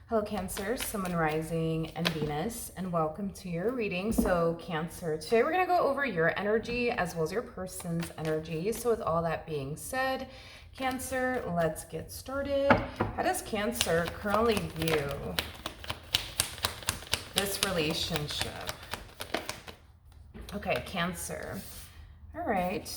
Hello Cancer, Sun, Moon, Rising, and Venus, and welcome to your reading. So Cancer, today we're going to go over your energy as well as your person's energy. So with all that being said, Cancer, let's get started. How does Cancer currently view this relationship? Okay, Cancer. All right.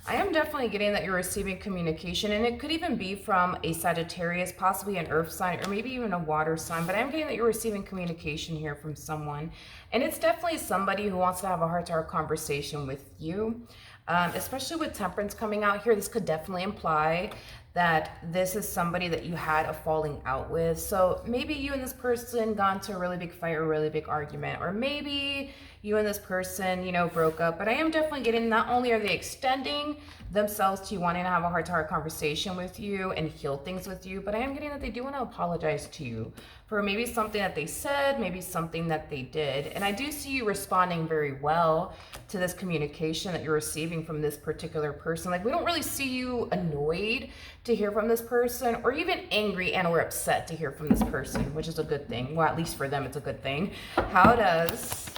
I am definitely getting that you're receiving communication, and it could even be from a Sagittarius, possibly an earth sign, or maybe even a water sign, but I'm getting that you're receiving communication here from someone, and it's definitely somebody who wants to have a heart-to-heart conversation with you, especially with Temperance coming out here. This could definitely imply that this is somebody that you had a falling out with. So maybe you and this person got into a really big fight or a really big argument, or maybe you and this person, broke up. But I am definitely getting, not only are they extending themselves to you, wanting to have a heart-to-heart conversation with you and heal things with you, but I am getting that they do want to apologize to you for maybe something that they said, maybe something that they did. And I do see you responding very well to this communication that you're receiving from this particular person. Like, we don't really see you annoyed to hear from this person, or even angry and or upset to hear from this person, which is a good thing. Well, at least for them, it's a good thing. How does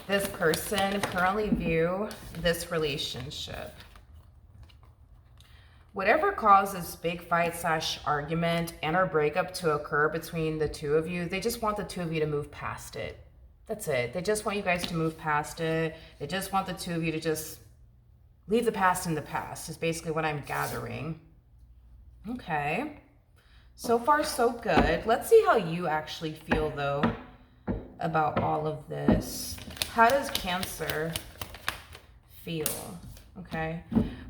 this person currently view this relationship? Whatever causes big fight / argument and or breakup to occur between the two of you, they just want the two of you to move past it. That's it. They just want you guys to move past it. They just want the two of you to just leave the past in the past, is basically what I'm gathering. Okay. So far, so good. Let's see how you actually feel, though, about all of this. How does Cancer feel? Okay.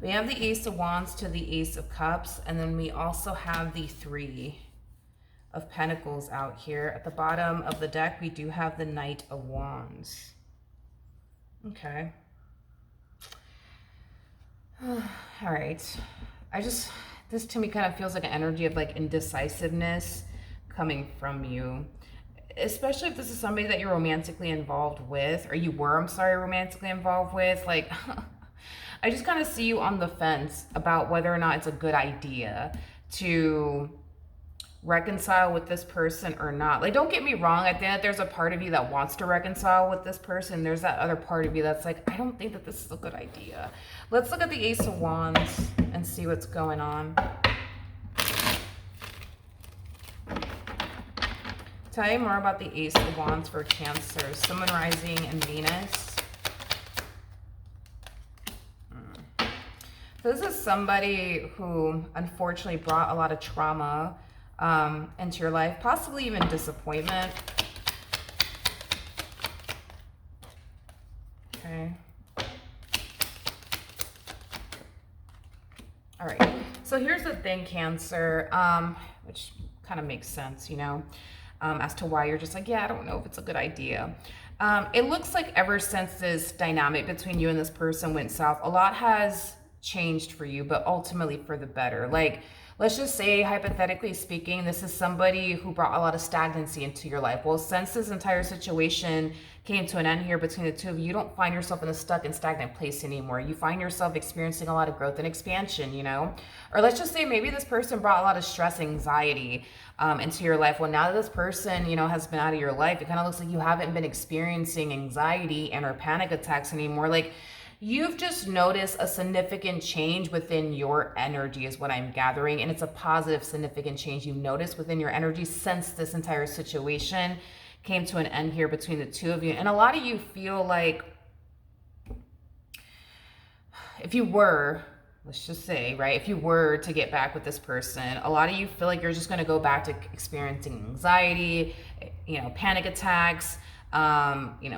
We have the Ace of Wands to the Ace of Cups, and then we also have the Three of Pentacles out here. At the bottom of the deck, we do have the Knight of Wands. Okay. All right. This to me kind of feels like an energy of like indecisiveness coming from you. Especially if this is somebody that you're romantically involved with, or you were, romantically involved with. Like, I just kind of see you on the fence about whether or not it's a good idea to reconcile with this person or not. Like, don't get me wrong, I think that there's a part of you that wants to reconcile with this person. There's that other part of you that's like, I don't think that this is a good idea. Let's look at the Ace of Wands and see what's going on. Tell you more about the Ace of Wands for Cancer, Sun, Moon, Rising, and Venus. So this is somebody who unfortunately brought a lot of trauma into your life, possibly even disappointment. Okay. All right. So here's the thing, Cancer, which kind of makes sense, as to why you're just like, yeah, I don't know if it's a good idea. It looks like ever since this dynamic between you and this person went south, a lot has changed for you, but ultimately for the better. Like, let's just say, hypothetically speaking, this is somebody who brought a lot of stagnancy into your life. Well, since this entire situation came to an end here between the two of you, you don't find yourself in a stuck and stagnant place anymore. You find yourself experiencing a lot of growth and expansion, Or let's just say maybe this person brought a lot of stress, anxiety into your life. Well, now that this person, has been out of your life, it kind of looks like you haven't been experiencing anxiety and or panic attacks anymore. Like, you've just noticed a significant change within your energy is what I'm gathering. And it's a positive, significant change you noticed within your energy since this entire situation came to an end here between the two of you. And a lot of you feel like, if you were, let's just say, right, if you were to get back with this person, a lot of you feel like you're just going to go back to experiencing anxiety, panic attacks,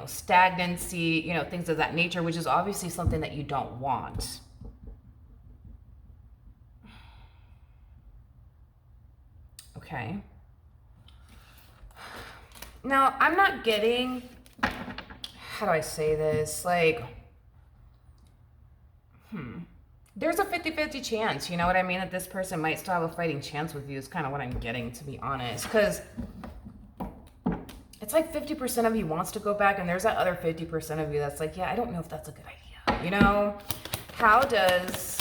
stagnancy, things of that nature, which is obviously something that you don't want. Okay. Now, I'm not getting, how do I say this? Like, there's a 50-50 chance, you know what I mean, that this person might still have a fighting chance with you is kind of what I'm getting, to be honest. Because it's like 50% of you wants to go back, and there's that other 50% of you that's like, yeah, I don't know if that's a good idea, How does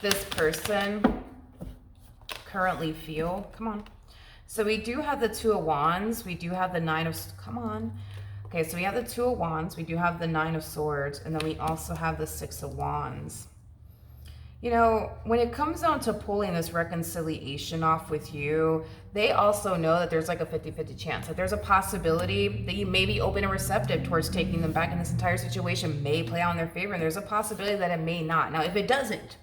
this person currently feel. Come on. So we do have the Two of Wands. We do have the Nine of, come on. Okay, so we have the Two of Wands. We do have the Nine of Swords. And then we also have the Six of Wands. You know, when it comes down to pulling this reconciliation off with you, they also know that there's like a 50-50 chance. That there's a possibility that you may be open and receptive towards taking them back, and this entire situation may play out in their favor. And there's a possibility that it may not. Now, if it doesn't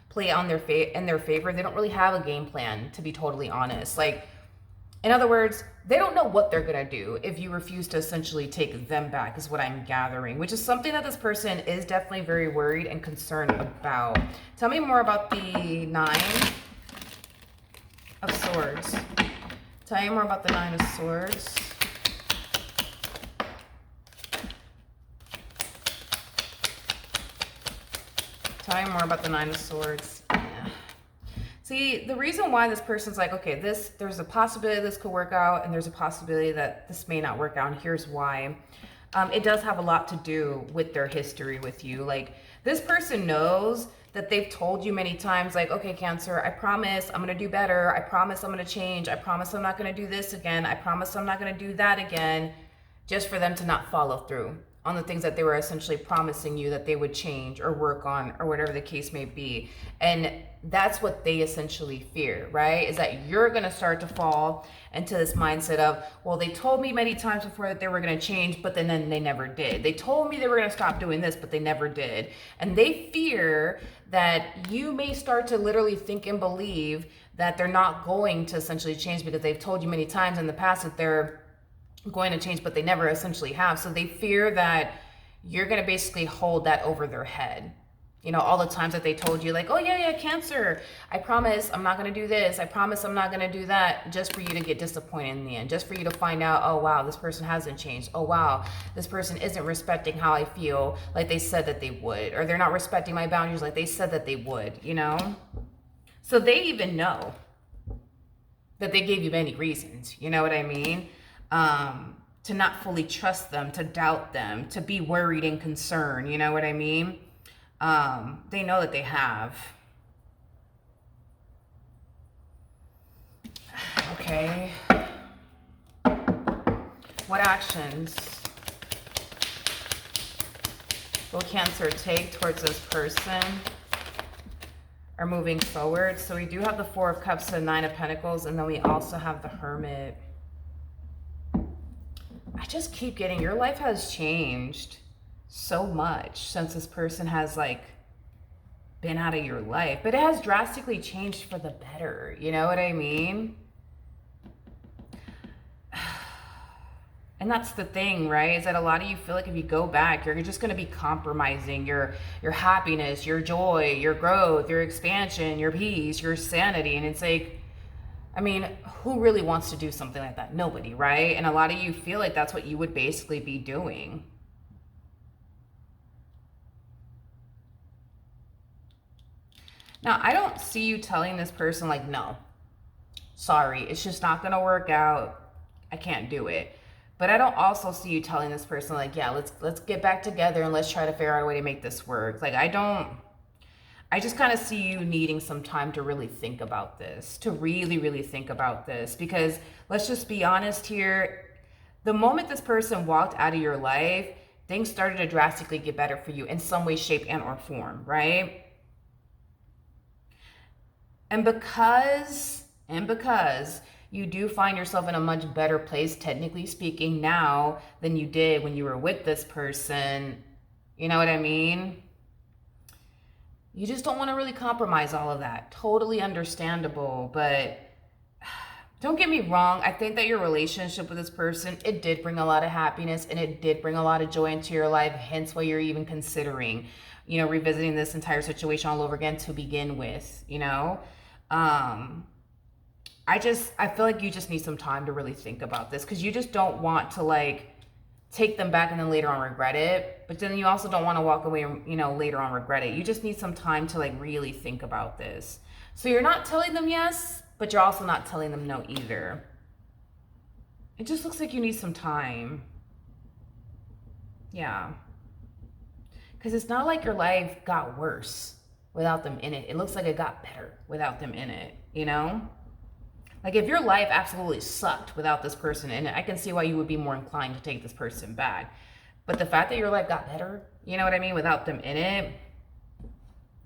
play on their in their favor, they don't really have a game plan, to be totally honest. Like, in other words, they don't know what they're going to do if you refuse to essentially take them back, is what I'm gathering, which is something that this person is definitely very worried and concerned about. Tell me more about the Nine of Swords. Tell me more about the Nine of Swords. Tell me more about the Nine of Swords. See, the reason why this person's like, okay, there's a possibility this could work out, and there's a possibility that this may not work out, and here's why. It does have a lot to do with their history with you. Like, this person knows that they've told you many times, like, okay, Cancer, I promise I'm going to do better. I promise I'm going to change. I promise I'm not going to do this again. I promise I'm not going to do that again, just for them to not follow through on the things that they were essentially promising you that they would change or work on, or whatever the case may be. And that's what they essentially fear, right? Is that you're going to start to fall into this mindset of, well, they told me many times before that they were going to change, but then they never did. They told me they were going to stop doing this, but they never did. And they fear that you may start to literally think and believe that they're not going to essentially change, because they've told you many times in the past that they're going to change, but they never essentially have. So they fear that you're going to basically hold that over their head. You know, all the times that they told you, like, oh yeah, Cancer, I promise I'm not going to do this. I promise I'm not going to do that, just for you to get disappointed in the end, just for you to find out, oh wow, this person hasn't changed. Oh wow, this person isn't respecting how I feel like they said that they would, or they're not respecting my boundaries like they said that they would, you know? So they even know that they gave you many reasons, you know what I mean? To not fully trust them, to doubt them, to be worried and concerned, you know what I mean? They know that they have. Okay. What actions will Cancer take towards this person or moving forward? So we do have the Four of Cups and Nine of Pentacles, and then we also have the Hermit. I just keep getting, your life has changed so much since this person has like been out of your life, but it has drastically changed for the better. You know what I mean? And that's the thing, right? Is that a lot of you feel like if you go back, you're just going to be compromising your happiness, your joy, your growth, your expansion, your peace, your sanity. And it's like, I mean, who really wants to do something like that? Nobody, right? And a lot of you feel like that's what you would basically be doing. Now, I don't see you telling this person like, no, sorry, it's just not going to work out. I can't do it. But I don't also see you telling this person like, yeah, let's get back together and let's try to figure out a way to make this work. Like, I just kind of see you needing some time to really think about this, to really, really think about this, because let's just be honest here. The moment this person walked out of your life, things started to drastically get better for you in some way, shape, and or form, right? And because you do find yourself in a much better place, technically speaking, now than you did when you were with this person, you know what I mean? You just don't want to really compromise all of that. Totally understandable. But don't get me wrong. I think that your relationship with this person, it did bring a lot of happiness and it did bring a lot of joy into your life. Hence why you're even considering, you know, revisiting this entire situation all over again to begin with, you know. I feel like you just need some time to really think about this, because you just don't want to like take them back and then later on regret it. But then you also don't want to walk away and, you know, later on regret it. You just need some time to like really think about this. So you're not telling them yes, but you're also not telling them no either. It just looks like you need some time. Yeah. Because it's not like your life got worse without them in it. It looks like it got better without them in it. you know? Like if your life absolutely sucked without this person in it, I can see why you would be more inclined to take this person back. But the fact that your life got better, you know what I mean, without them in it,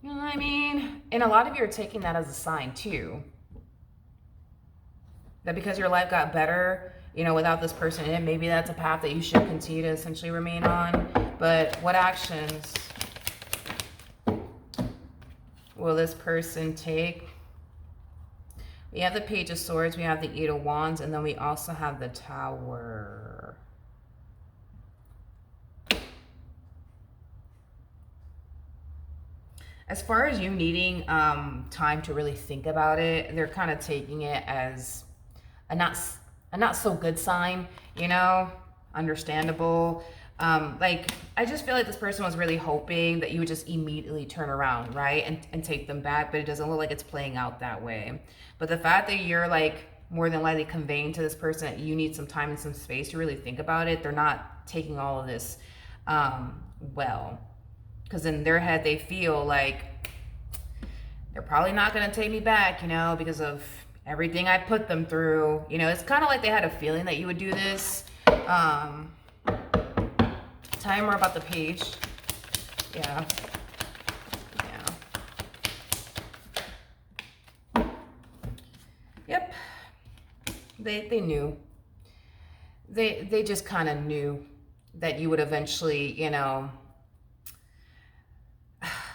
you know what I mean? And a lot of you are taking that as a sign too. That because your life got better, you know, without this person in it, maybe that's a path that you should continue to essentially remain on. But what actions will this person take? We have the Page of Swords, we have the Eight of Wands, and then we also have the Tower. As far as you needing time to really think about it, they're kind of taking it as a not so good sign, you know, understandable. Like, I just feel like this person was really hoping that you would just immediately turn around, right? And take them back, but it doesn't look like it's playing out that way. But the fact that you're like more than likely conveying to this person that you need some time and some space to really think about it, they're not taking all of this well. Because in their head, they feel like they're probably not going to take me back, you know, because of everything I put them through. You know, it's kind of like they had a feeling that you would do this. Tell me more about the Page. Yeah. Yeah. Yep. They knew. They just kind of knew that you would eventually, you know,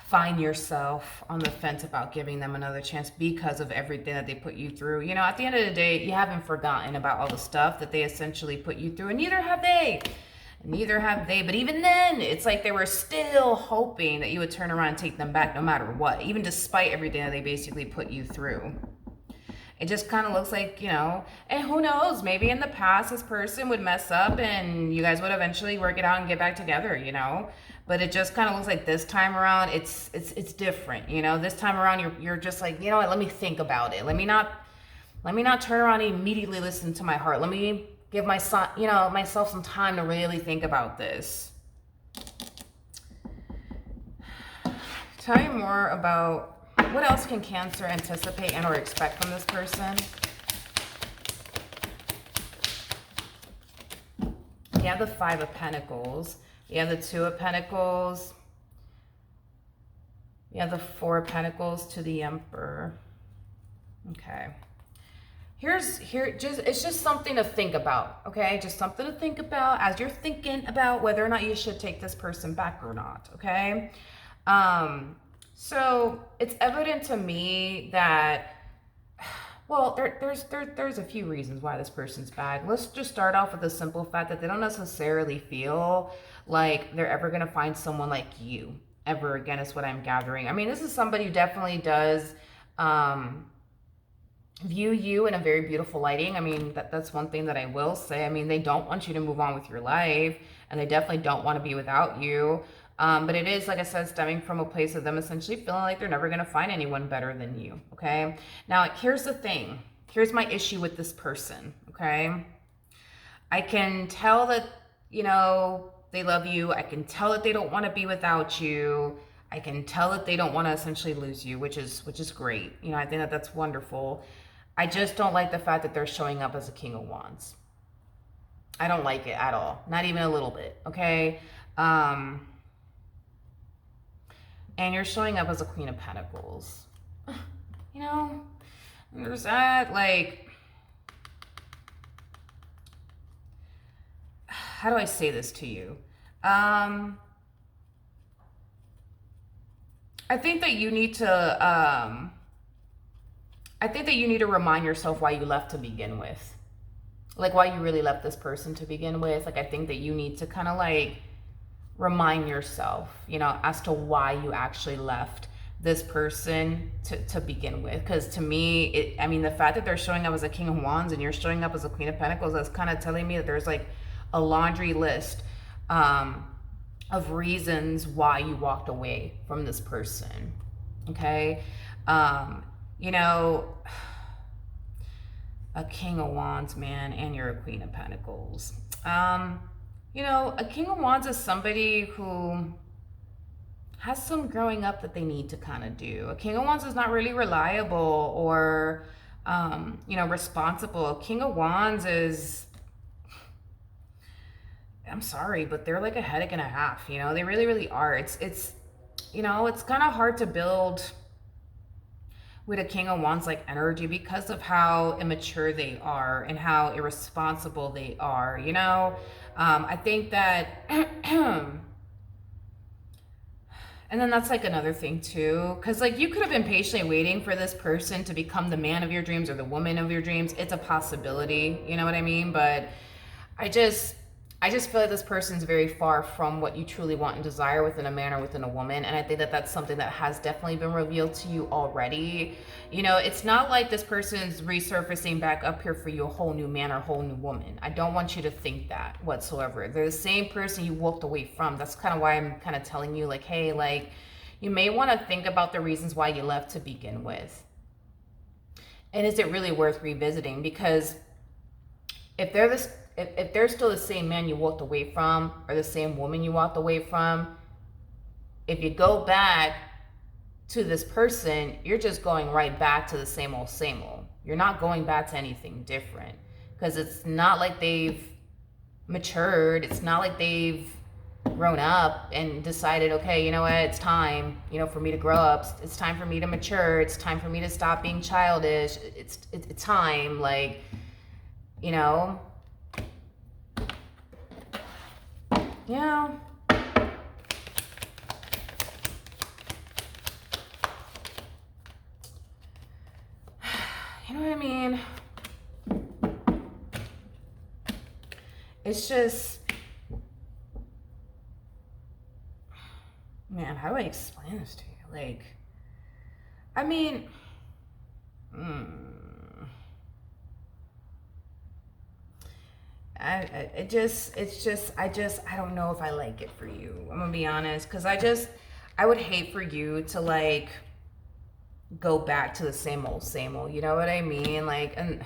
find yourself on the fence about giving them another chance because of everything that they put you through. You know, at the end of the day, you haven't forgotten about all the stuff that they essentially put you through, and neither have they. Neither have they. But even then, it's like they were still hoping that you would turn around and take them back no matter what, even despite everything that they basically put you through. It just kind of looks like, you know, and who knows, maybe in the past this person would mess up and you guys would eventually work it out and get back together, you know. But it just kind of looks like this time around, it's different, you know. This time around, you're just like, you know what? Let me think about it. Let me not turn around and immediately listen to my heart. Let me give myself some time to really think about this. Tell me more about what else can Cancer anticipate and or expect from this person. You have the Five of Pentacles. You have the Two of Pentacles. You have the Four of Pentacles to the Emperor. Okay. It's just something to think about, okay? Just something to think about as you're thinking about whether or not you should take this person back or not, okay? So it's evident to me that, well, there's a few reasons why this person's bad. Let's just start off with the simple fact that they don't necessarily feel like they're ever going to find someone like you ever again, is what I'm gathering. I mean, this is somebody who definitely does view you in a very beautiful lighting. I mean, that's one thing that I will say. I mean, they don't want you to move on with your life, and they definitely don't want to be without you. But it is, like I said, stemming from a place of them essentially feeling like they're never going to find anyone better than you, okay? Now, here's the thing. Here's my issue with this person, okay? I can tell that, you know, they love you. I can tell that they don't want to be without you. I can tell that they don't want to essentially lose you, which is great. You know, I think that that's wonderful. I just don't like the fact that they're showing up as a King of Wands. I don't like it at all. Not even a little bit, okay? And you're showing up as a Queen of Pentacles. You know, there's that, like, how do I say this to you? I think that you need to, remind yourself why you left to begin with. Like, why you really left this person to begin with. Like, I think that you need to kind of, like, remind yourself, you know, as to why you actually left this person to begin with. Because to me, I mean, the fact that they're showing up as a King of Wands and you're showing up as a Queen of Pentacles, that's kind of telling me that there's like a laundry list of reasons why you walked away from this person, okay? You know, a King of Wands, man, and you're a Queen of Pentacles. You know, a King of Wands is somebody who has some growing up that they need to kind of do. A King of Wands is not really reliable or, responsible. A King of Wands is, I'm sorry, but they're like a headache and a half. They really, really are. It's kind of hard to build with a King of Wands like energy because of how immature they are and how irresponsible they are. I think that. And then that's like another thing too, because like you could have been patiently waiting for this person to become the man of your dreams or the woman of your dreams. It's a possibility, you know what I mean? But I just feel like this person's very far from what you truly want and desire within a man or within a woman. And I think that that's something that has definitely been revealed to you already. It's not like this person's resurfacing back up here for you a whole new man or a whole new woman. I don't want you to think that whatsoever. They're the same person you walked away from. That's kind of why I'm kind of telling you, like, hey, like, you may want to think about the reasons why you left to begin with. And is it really worth revisiting? Because if they're still the same man you walked away from or the same woman you walked away from, if you go back to this person, you're just going right back to the same old, same old. You're not going back to anything different because it's not like they've matured. It's not like they've grown up and decided, okay, you know what, it's time, for me to grow up. It's time for me to mature. It's time for me to stop being childish. It's time, like, Yeah. You know what I mean? It's just, man, how do I explain this to you? Like, I mean, I don't know if I like it for you. I'm gonna be honest, because I would hate for you to like go back to the same old, you know what I mean? Like, and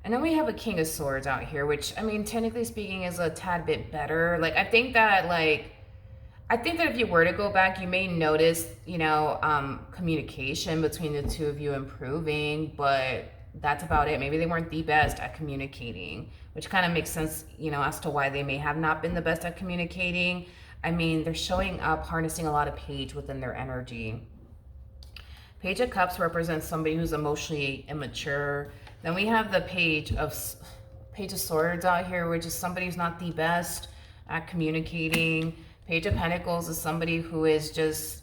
then we have a King of Swords out here, which, I mean, technically speaking is a tad bit better. Like, I think that if you were to go back, you may notice, communication between the two of you improving, but that's about it. Maybe they weren't the best at communicating, which kind of makes sense, as to why they may have not been the best at communicating. I mean, they're showing up harnessing a lot of Page within their energy. Page of Cups represents somebody who's emotionally immature. Then we have the Page of Swords out here, which is somebody who's not the best at communicating. Page of Pentacles is somebody who is just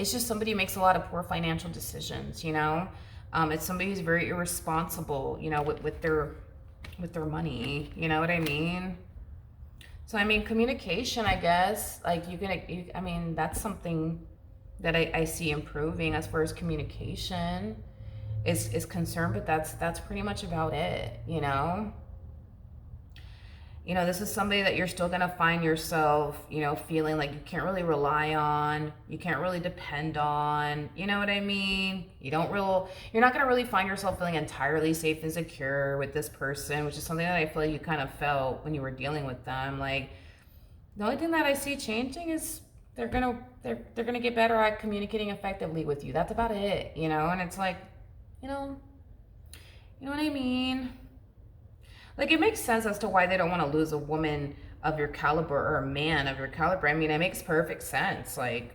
somebody who makes a lot of poor financial decisions, It's somebody who's very irresponsible, with their money, you know what I mean? So, I mean, communication, I guess, like that's something that I see improving as far as communication is concerned, but that's pretty much about it, This is somebody that you're still going to find yourself, feeling like you can't really rely on, you can't really depend on, you know what I mean? You're not going to really find yourself feeling entirely safe and secure with this person, which is something that I feel like you kind of felt when you were dealing with them. Like, the only thing that I see changing is they're gonna get better at communicating effectively with you. That's about it, and it's like, you know what I mean? Like, it makes sense as to why they don't want to lose a woman of your caliber or a man of your caliber. I mean, it makes perfect sense. Like,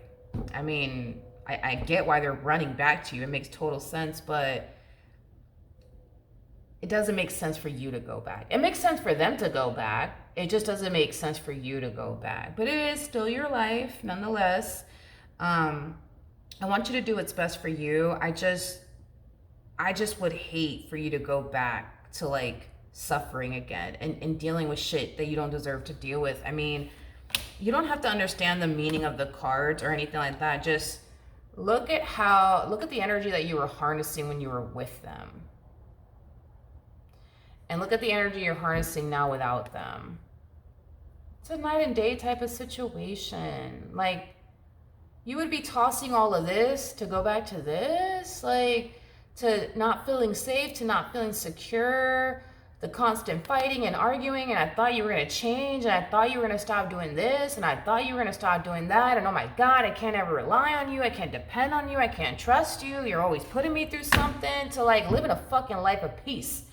I mean, I get why they're running back to you. It makes total sense, but it doesn't make sense for you to go back. It makes sense for them to go back. It just doesn't make sense for you to go back. But it is still your life, nonetheless. I want you to do what's best for you. I just would hate for you to go back to, like, suffering again and dealing with shit that you don't deserve to deal with. I mean, you don't have to understand the meaning of the cards or anything like that. Just look at the energy that you were harnessing when you were with them. And look at the energy you're harnessing now without them. It's a night and day type of situation. Like, you would be tossing all of this to go back to this, like, to not feeling safe, to not feeling secure, the constant fighting and arguing, and I thought you were going to change, and I thought you were going to stop doing this, and I thought you were going to stop doing that, and oh my God, I can't ever rely on you, I can't depend on you, I can't trust you, you're always putting me through something, to like living a fucking life of peace,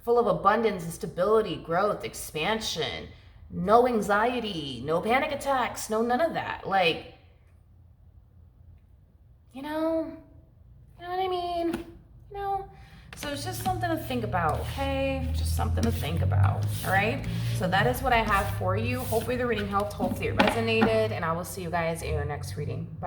full of abundance and stability, growth, expansion, no anxiety, no panic attacks, no none of that. Like, you know what I mean? So it's just something to think about, okay? Just something to think about, all right? So that is what I have for you. Hopefully the reading helped. Hopefully it resonated. And I will see you guys in your next reading. Bye.